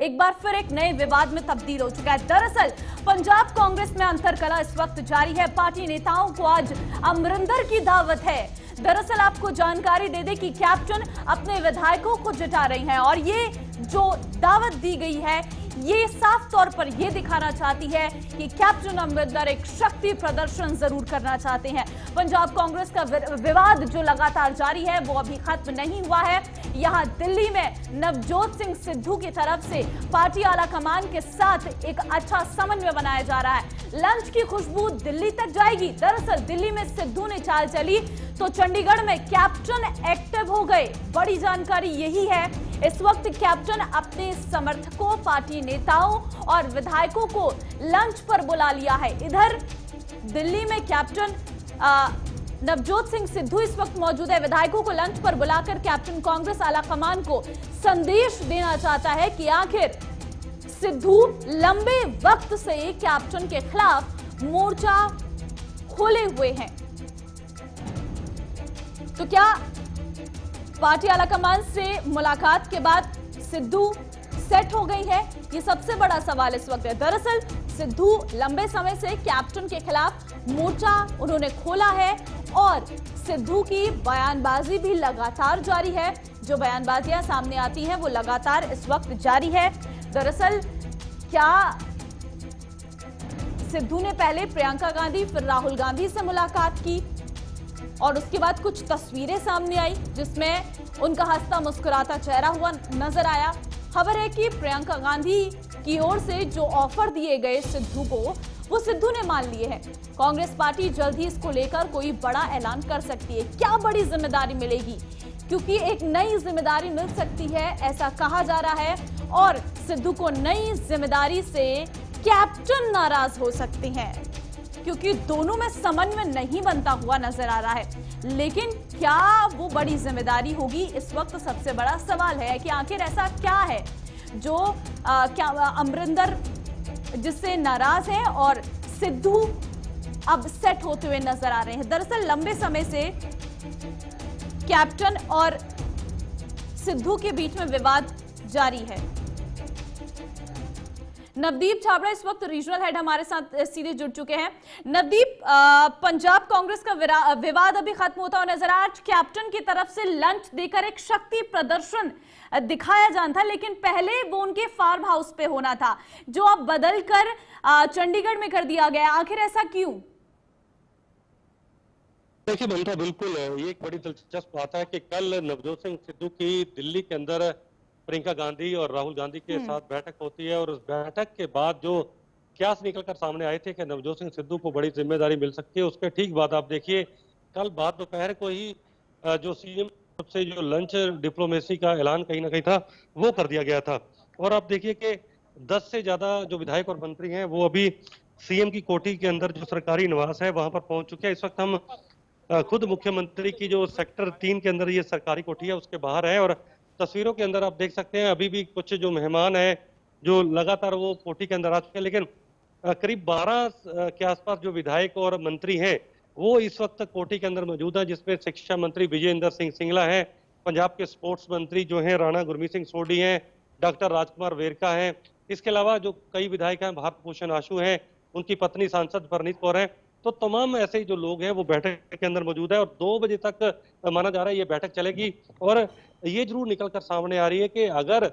एक बार फिर एक नए विवाद में तब्दील हो चुका है। दरअसल पंजाब कांग्रेस में अंतरकलह इस वक्त जारी है। पार्टी नेताओं को आज अमरिंदर की दावत है। दरअसल आपको जानकारी दे दें कि कैप्टन अपने विधायकों को जुटा रही हैं और ये जो दावत दी गई है ये साफ तौर पर यह दिखाना चाहती है कि कैप्टन अमरिंदर एक शक्ति प्रदर्शन जरूर करना चाहते हैं। पंजाब कांग्रेस का विवाद जो लगातार जारी है वो अभी खत्म नहीं हुआ है। यहां दिल्ली में नवजोत सिंह सिद्धू की तरफ से पार्टी आला कमान के साथ एक अच्छा समन्वय बनाया जा रहा है। लंच की खुशबू दिल्ली तक जाएगी। दरअसल दिल्ली में सिद्धू ने चाल चली तो चंडीगढ़ में कैप्टन एक्टिव हो गए। बड़ी जानकारी यही है, इस वक्त कैप्टन अपने समर्थकों, पार्टी नेताओं और विधायकों को लंच पर बुला लिया है। इधर दिल्ली में कैप्टन नवजोत सिंह सिद्धू इस वक्त मौजूद है। विधायकों को लंच पर बुलाकर कैप्टन कांग्रेस आला कमान को संदेश देना चाहता है कि आखिर सिद्धू लंबे वक्त से कैप्टन के खिलाफ मोर्चा खोले हुए हैं। तो क्या पार्टी आलाकमान से मुलाकात के बाद सिद्धू सेट हो गई है? ये सबसे बड़ा सवाल इस वक्त है। दरअसल सिद्धू लंबे समय से कैप्टन के खिलाफ मोर्चा उन्होंने खोला है और सिद्धू की बयानबाजी भी लगातार जारी है। जो बयानबाजियां सामने आती हैं वो लगातार इस वक्त जारी है। दरअसल क्या सिद्धू ने पहले प्रियंका गांधी फिर राहुल गांधी से मुलाकात की और उसके बाद कुछ तस्वीरें सामने आई जिसमें उनका हंसता मुस्कुराता चेहरा हुआ नजर आया। खबर है कि प्रियंका गांधी की ओर से जो ऑफर दिए गए सिद्धू को वो सिद्धू ने मान लिए हैं। कांग्रेस पार्टी जल्द ही इसको लेकर कोई बड़ा ऐलान कर सकती है। क्या बड़ी जिम्मेदारी मिलेगी, क्योंकि एक नई जिम्मेदारी मिल सकती है ऐसा कहा जा रहा है और सिद्धू को नई जिम्मेदारी से कैप्टन नाराज हो सकते हैं क्योंकि दोनों में समन्वय नहीं बनता हुआ नजर आ रहा है। लेकिन क्या वो बड़ी जिम्मेदारी होगी, इस वक्त सबसे बड़ा सवाल है कि आखिर ऐसा क्या है जो क्या अमरिंदर जिससे नाराज है और सिद्धू अब सेट होते हुए नजर आ रहे हैं। दरअसल लंबे समय से कैप्टन और सिद्धू के बीच में विवाद जारी है। नवदीप छाबड़ा इस वक्त रीजनल हेड हमारे साथ सीधे जुड़ चुके हैं। नवदीप, पंजाब कांग्रेस का विवाद अभी खत्म होता हुआ नजर आया। आज कैप्टन की तरफ से लंच देकर एक शक्ति प्रदर्शन दिखाया जाना था, लेकिन पहले वो उनके फार्म हाउस पे होना था जो अब बदल कर चंडीगढ़ में कर दिया गया। आखिर ऐसा क्यों? देखिए ममता, बिल्कुल ये एक बड़ी दिलचस्प बात है कि कल नवजोत सिंह सिद्धू की दिल्ली के अंदर प्रियंका गांधी और राहुल गांधी के साथ बैठक होती है और उस बैठक के बाद जो क्यास निकलकर सामने आए थे कि नवजोत सिंह सिद्धू को बड़ी जिम्मेदारी मिल सकती है, उसके ठीक बाद आप देखिए कल बाद दोपहर को ही जो सीएम से जो लंच डिप्लोमेसी का ऐलान कहीं ना कहीं था वो कर दिया गया था। और आप देखिए कि 10 से ज्यादा जो विधायक और मंत्री हैं वो अभी सीएम की कोठी के अंदर जो सरकारी निवास है वहां पर पहुंच चुके हैं। इस वक्त हम खुद मुख्यमंत्री की जो सेक्टर 3 के अंदर ये सरकारी कोठी है उसके बाहर है और तस्वीरों के अंदर आप देख सकते हैं अभी भी कुछ जो मेहमान हैं जो लगातार वो कोठी के अंदर आ चुके हैं, लेकिन करीब 12 के आसपास जो विधायक और मंत्री हैं वो इस वक्त कोठी के अंदर मौजूद हैं, जिसमें शिक्षा मंत्री विजय इंदर सिंह सिंगला हैं, पंजाब के स्पोर्ट्स मंत्री जो हैं राणा गुरमीत सिंह सोढी हैं, डॉक्टर राजकुमार वेरका हैं, इसके अलावा जो कई विधायक हैं भारत भूषण आशु हैं, उनकी पत्नी सांसद परनीत कौर हैं। तो तमाम ऐसे जो लोग हैं वो बैठक के अंदर मौजूद है और 2 बजे तक माना जा रहा है ये बैठक चलेगी। और ये जरूर निकल कर सामने आ रही है कि अगर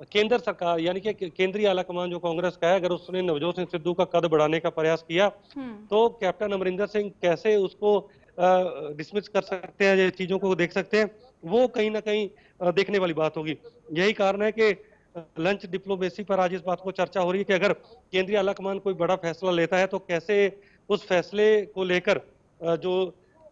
केंद्र सरकार यानी कि केंद्रीय आलाकमान जो कांग्रेस का है अगर उसने नवजोत सिंह सिद्धू का कद बढ़ाने का प्रयास किया तो कैप्टन अमरिंदर सिंह कैसे उसको डिसमिस कर सकते हैं, ये चीजों को देख सकते हैं, वो कहीं ना कहीं देखने वाली बात होगी। यही कारण है कि लंच डिप्लोमेसी पर आज इस बात को चर्चा हो रही है कि अगर केंद्रीय आलाकमान कोई बड़ा फैसला लेता है तो कैसे उस फैसले को लेकर जो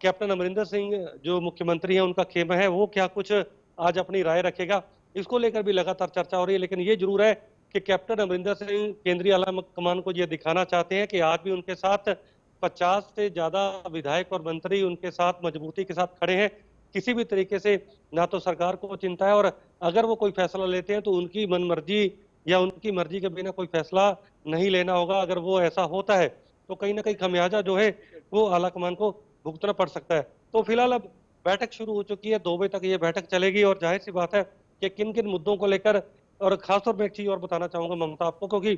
कैप्टन अमरिंदर सिंह जो मुख्यमंत्री हैं उनका खेमा है वो क्या कुछ आज अपनी राय रखेगा, इसको लेकर भी लगातार चर्चा हो रही है। लेकिन ये जरूर है कि कैप्टन अमरिंदर सिंह केंद्रीय आला कमान को ये दिखाना चाहते हैं कि आज भी उनके साथ 50 से ज्यादा विधायक और मंत्री उनके साथ मजबूती के साथ खड़े हैं। किसी भी तरीके से ना तो सरकार को चिंता है और अगर वो कोई फैसला लेते हैं तो उनकी मनमर्जी या उनकी मर्जी के बिना कोई फैसला नहीं लेना होगा। अगर वो ऐसा होता है तो कहीं ना कहीं खमियाजा जो है वो आला कमान को भुगतना पड़ सकता है। तो फिलहाल अब बैठक शुरू हो चुकी है, 2 बजे तक ये बैठक चलेगी और जाहिर सी बात है कि किन किन मुद्दों को लेकर और खासतौर पर एक चीज और बताना चाहूंगा ममता आपको, क्योंकि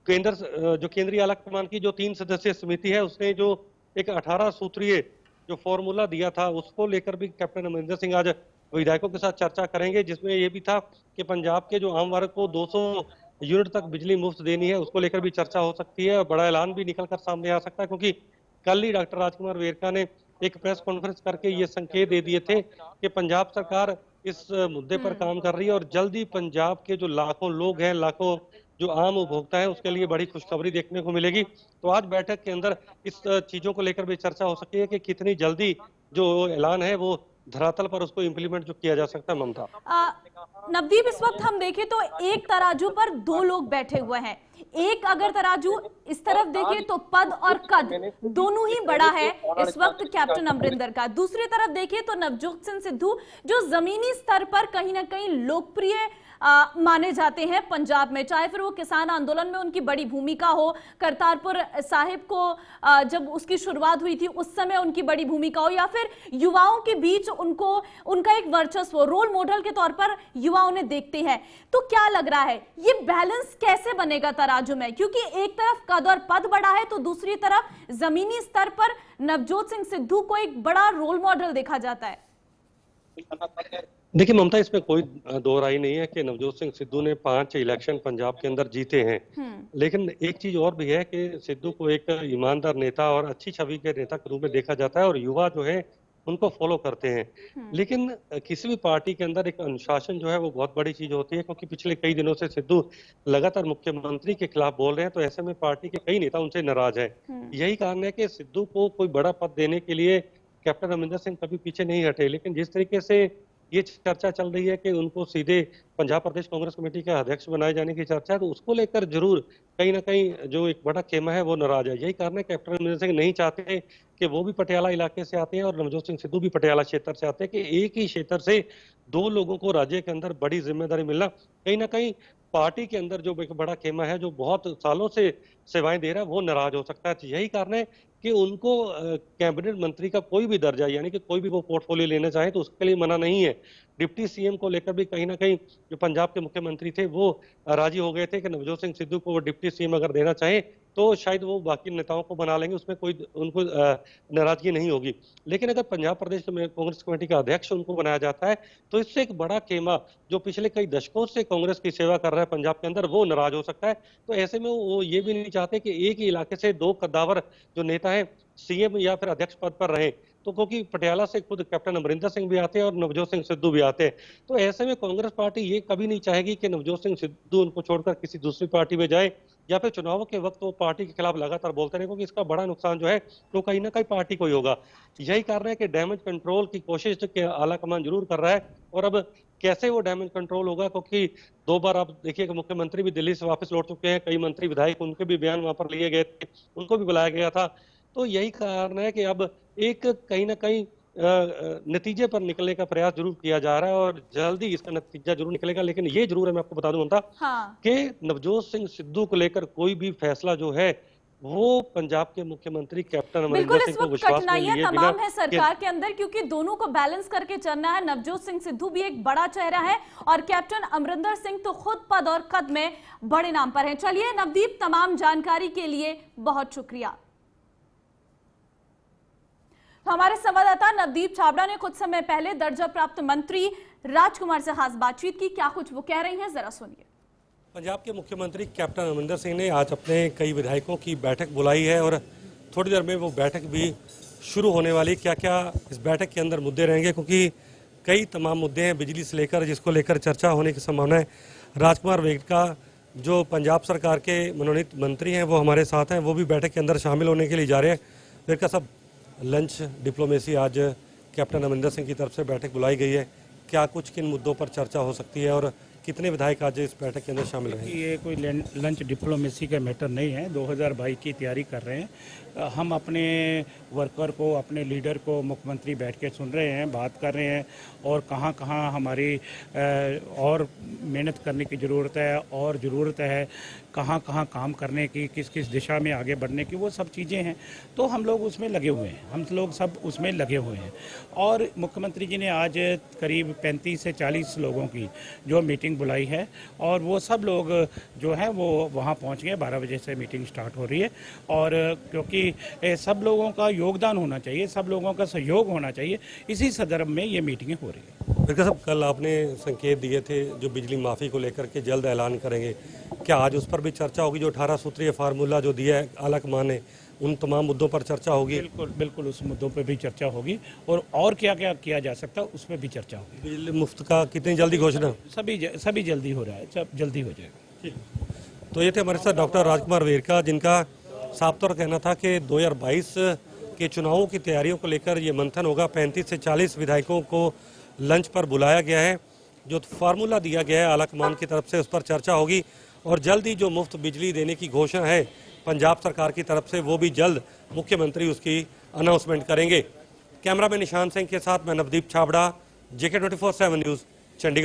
जो केंद्रीय आला कमान की जो 3 सदस्यीय समिति है, उसने जो एक 18 सूत्रीय जो फॉर्मूला दिया था, उसको लेकर भी कैप्टन अमरिंदर सिंह आज विधायकों के साथ चर्चा करेंगे, जिसमें ये भी था कि पंजाब के जो आम वर्ग को 200 यूनिट तक बिजली मुफ्त देनी है, उसको लेकर भी चर्चा हो सकती है और बड़ा ऐलान भी निकल कर सामने आ सकता है, क्योंकि कल ही डॉक्टर राजकुमार वेरका ने एक प्रेस कॉन्फ्रेंस करके ये संकेत दे दिए थे कि पंजाब सरकार इस मुद्दे पर काम कर रही है और जल्दी पंजाब के जो लाखों लोग हैं, लाखों जो आम उपभोक्ता है, उसके लिए बड़ी खुशखबरी देखने को मिलेगी। तो आज बैठक के अंदर इस चीजों को लेकर भी चर्चा हो सकती है कि कितनी जल्दी जो ऐलान है वो धरातल पर उसको इम्प्लीमेंट जो किया जा सकता है। ममता नवदीप, इस वक्त हम देखें तो एक तराजू पर 2 लोग बैठे हुए हैं। एक अगर तराजू इस तरफ देखें तो पद और कद दोनों ही बड़ा है इस वक्त कैप्टन अमरिंदर का। दूसरी तरफ देखें तो नवजोत सिंह सिद्धू जो जमीनी स्तर पर कहीं ना कहीं लोकप्रिय माने जाते हैं पंजाब में, चाहे फिर वो किसान आंदोलन में उनकी बड़ी भूमिका हो, करतारपुर साहिब को जब उसकी शुरुआत हुई थी उस समय उनकी बड़ी भूमिका हो, या फिर युवाओं के बीच उनका एक वर्चस्व, रोल मॉडल के तौर पर युवा उन्हें देखते हैं। तो क्या लग रहा है ये बैलेंस कैसे बनेगा तराजू में, क्योंकि एक तरफ कद और पद बड़ा है तो दूसरी तरफ जमीनी स्तर पर नवजोत सिंह सिद्धू को एक बड़ा रोल मॉडल देखा जाता है। देखिए ममता, इसमें कोई दो राय नहीं है कि नवजोत सिंह सिद्धू ने 5 इलेक्शन पंजाब के अंदर जीते हैं, लेकिन एक चीज और भी है कि सिद्धू को एक ईमानदार नेता और अच्छी छवि के नेता के रूप में देखा जाता है और युवा जो है उनको फॉलो करते हैं। लेकिन किसी भी पार्टी के अंदर एक अनुशासन जो है वो बहुत बड़ी चीज होती है, क्योंकि पिछले कई दिनों से सिद्धू लगातार मुख्यमंत्री के खिलाफ बोल रहे हैं, तो ऐसे में पार्टी के कई नेता उनसे नाराज है। यही कारण है कि सिद्धू को कोई बड़ा पद देने के लिए कैप्टन अमरिंदर सिंह कभी पीछे नहीं हटे। लेकिन जिस तरीके से ये चर्चा चल रही है कि उनको सीधे पंजाब प्रदेश कांग्रेस कमेटी का अध्यक्ष बनाए जाने की चर्चा है, तो उसको लेकर जरूर कहीं ना कहीं जो एक बड़ा खेमा है वो नाराज है। यही कारण है कैप्टन अमरिंदर सिंह नहीं चाहते कि वो भी पटियाला इलाके से आते हैं और नवजोत सिंह सिद्धू भी पटियाला क्षेत्र से आते हैं, कि एक ही क्षेत्र से 2 लोगों को राज्य के अंदर बड़ी जिम्मेदारी मिलना कहीं ना कहीं पार्टी के अंदर जो एक बड़ा खेमा है जो बहुत सालों से सेवाएं दे रहा है वो नाराज हो सकता है। यही कारण है कि उनको कैबिनेट मंत्री का कोई भी दर्जा, यानी कि कोई भी वो पोर्टफोलियो लेना चाहे तो उसके लिए मना नहीं है। डिप्टी सीएम को लेकर भी कहीं ना कहीं जो पंजाब के मुख्यमंत्री थे वो राजी हो गए थे कि नवजोत सिंह सिद्धू को वो डिप्टी सीएम अगर देना चाहे तो शायद वो बाकी नेताओं को बना लेंगे, उसमें कोई उनको नाराजगी नहीं होगी। लेकिन अगर पंजाब प्रदेश कांग्रेस कमेटी का अध्यक्ष उनको बनाया जाता है तो इससे एक बड़ा खेमा जो पिछले कई दशकों से कांग्रेस की सेवा कर रहा है पंजाब के अंदर वो नाराज हो सकता है। तो ऐसे में वो ये भी नहीं चाहते कि एक ही इलाके से 2 कद्दावर जो नेता है सीएम या फिर अध्यक्ष पद पर रहे, तो क्योंकि पटियाला से खुद कैप्टन अमरिंदर सिंह भी आते हैं और नवजोत सिंह सिद्धू भी आते हैं, तो ऐसे में कांग्रेस पार्टी ये कभी नहीं चाहेगी कि नवजोत सिंह सिद्धू उनको छोड़कर किसी दूसरी पार्टी में जाए या फिर चुनावों के वक्त वो पार्टी के खिलाफ लगातार बोलते रहे, क्योंकि इसका बड़ा नुकसान जो है तो कहीं ना कहीं पार्टी को ही होगा। यही कारण है कि डैमेज कंट्रोल की कोशिश के आला कमान जरूर कर रहा है, और अब कैसे वो डैमेज कंट्रोल होगा, क्योंकि 2 बार आप देखिए कि मुख्यमंत्री भी दिल्ली से वापस लौट चुके हैं, कई मंत्री विधायक उनके भी बयान वहां पर लिए गए थे, उनको भी बुलाया गया था। तो यही कारण है कि अब एक कहीं ना कहीं नतीजे पर निकलने का प्रयास जरूर किया जा रहा है और जल्दी इसका नतीजा जरूर निकलेगा। लेकिन ये जरूर है, मैं आपको बता दूं ममता, कि नवजोत सिंह सिद्धू को लेकर कोई भी फैसला जो है वो पंजाब के मुख्यमंत्री कैप्टन अमरिंदर सिंह को विश्वास में लिए बिना तमाम है सरकार के अंदर, क्योंकि दोनों को बैलेंस करके चलना है। नवजोत सिंह सिद्धू भी एक बड़ा चेहरा है और कैप्टन अमरिंदर सिंह तो खुद पद और कद में बड़े नाम पर हैं। चलिए नवदीप, तमाम जानकारी के लिए बहुत शुक्रिया। तो हमारे संवाददाता नवदीप छाबड़ा ने कुछ समय पहले दर्जा प्राप्त मंत्री राजकुमार से खास बातचीत की, क्या कुछ वो कह रही हैं जरा सुनिए। पंजाब के मुख्यमंत्री कैप्टन अमरिंदर सिंह ने आज अपने कई विधायकों की बैठक बुलाई है और थोड़ी देर में वो बैठक भी शुरू होने वाली। क्या क्या इस बैठक के अंदर मुद्दे रहेंगे, क्योंकि कई तमाम मुद्दे हैं बिजली से लेकर जिसको लेकर चर्चा होने की संभावना है। राजकुमार वेरका जो पंजाब सरकार के मनोनीत मंत्री हैं वो हमारे साथ हैं, वो भी बैठक के अंदर शामिल होने के लिए जा रहे हैं। वेरका साहब, लंच डिप्लोमेसी आज कैप्टन अमरिंदर सिंह की तरफ से बैठक बुलाई गई है, क्या कुछ किन मुद्दों पर चर्चा हो सकती है और कितने विधायक आज इस बैठक के अंदर शामिल हैं? ये कोई लंच डिप्लोमेसी का मैटर नहीं है, 2022 की तैयारी कर रहे हैं। हम अपने वर्कर को, अपने लीडर को मुख्यमंत्री बैठ के सुन रहे हैं, बात कर रहे हैं और कहाँ कहाँ हमारी और मेहनत करने की ज़रूरत है और ज़रूरत है कहाँ कहाँ काम करने की, किस किस दिशा में आगे बढ़ने की, वो सब चीज़ें हैं। तो हम लोग उसमें लगे हुए हैं, हम लोग सब उसमें लगे हुए हैं। और मुख्यमंत्री जी ने आज करीब 35 से 40 लोगों की जो मीटिंग मीटिंग बुलाई है और वो सब लोग जो है वो वहाँ पहुँच गए। 12 बजे से मीटिंग स्टार्ट हो रही है और क्योंकि सब लोगों का योगदान होना चाहिए, सब लोगों का सहयोग होना चाहिए, इसी संदर्भ में ये मीटिंगें हो रही है। बिल्कुल साहब, कल आपने संकेत दिए थे जो बिजली माफ़ी को लेकर के जल्द ऐलान करेंगे, क्या आज उस पर भी चर्चा होगी? जो 18 सूत्रीय फार्मूला जो दिया है आलाकमान ने, उन तमाम मुद्दों पर चर्चा होगी? बिल्कुल बिल्कुल, उस मुद्दों पर भी चर्चा होगी और क्या क्या किया जा सकता है उस पर भी चर्चा होगी। बिजली मुफ्त का कितनी जल्दी घोषणा? सभी जल्दी हो रहा है, सब जल्दी हो जाएगा। तो ये थे हमारे साथ डॉक्टर राजकुमार वेरका, जिनका साफ तौर कहना था कि 2022 के चुनावों की तैयारियों को लेकर ये मंथन होगा। 35 से 40 विधायकों को लंच पर बुलाया गया है। जो फार्मूला दिया गया है आलाकमान की तरफ से, उस पर चर्चा होगी और जल्द ही जो मुफ्त बिजली देने की घोषणा है पंजाब सरकार की तरफ से, वो भी जल्द मुख्यमंत्री उसकी अनाउंसमेंट करेंगे। कैमरामैन निशान सिंह के साथ मैं नवदीप छाबड़ा, JK 24/7 न्यूज़, चंडीगढ़।